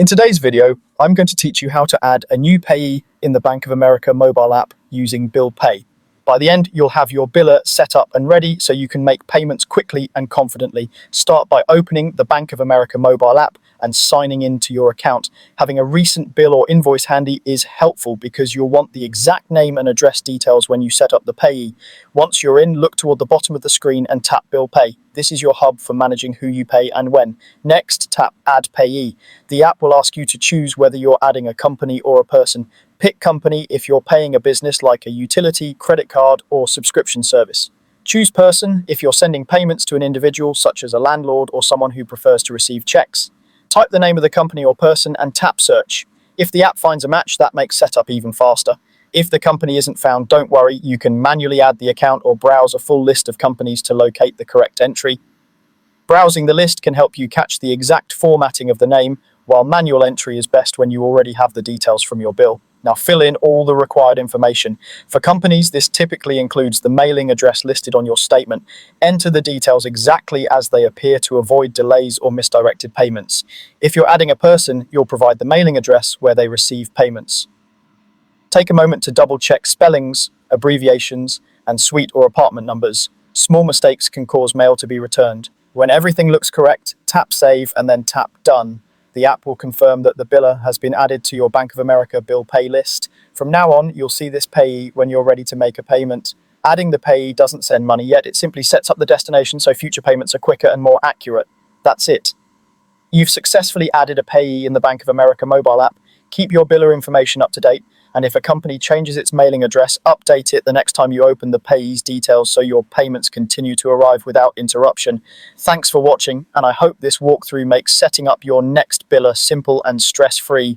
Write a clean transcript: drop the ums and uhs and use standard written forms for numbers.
In today's video, I'm going to teach you how to add a new payee in the Bank of America mobile app using Bill Pay. By the end, you'll have your biller set up and ready so you can make payments quickly and confidently. Start by opening the Bank of America mobile app and signing into your account. Having a recent bill or invoice handy is helpful because you'll want the exact name and address details when you set up the payee. Once you're in, look toward the bottom of the screen and tap Bill Pay. This is your hub for managing who you pay and when. Next, tap Add Payee. The app will ask you to choose whether you're adding a company or a person. Pick company if you're paying a business like a utility, credit card, or subscription service. Choose person if you're sending payments to an individual, such as a landlord or someone who prefers to receive checks. Type the name of the company or person and tap Search. If the app finds a match, that makes setup even faster. If the company isn't found, don't worry, you can manually add the account or browse a full list of companies to locate the correct entry. Browsing the list can help you catch the exact formatting of the name, while manual entry is best when you already have the details from your bill. Now fill in all the required information. For companies, this typically includes the mailing address listed on your statement. Enter the details exactly as they appear to avoid delays or misdirected payments. If you're adding a person, you'll provide the mailing address where they receive payments. Take a moment to double-check spellings, abbreviations, and suite or apartment numbers. Small mistakes can cause mail to be returned. When everything looks correct, tap Save and then tap Done. The app will confirm that the biller has been added to your Bank of America bill pay list. From now on, you'll see this payee when you're ready to make a payment. Adding the payee doesn't send money yet, it simply sets up the destination so future payments are quicker and more accurate. That's it. You've successfully added a payee in the Bank of America mobile app. Keep your biller information up to date, and if a company changes its mailing address, update it the next time you open the payee's details so your payments continue to arrive without interruption. Thanks for watching, and I hope this walkthrough makes setting up your next biller simple and stress-free.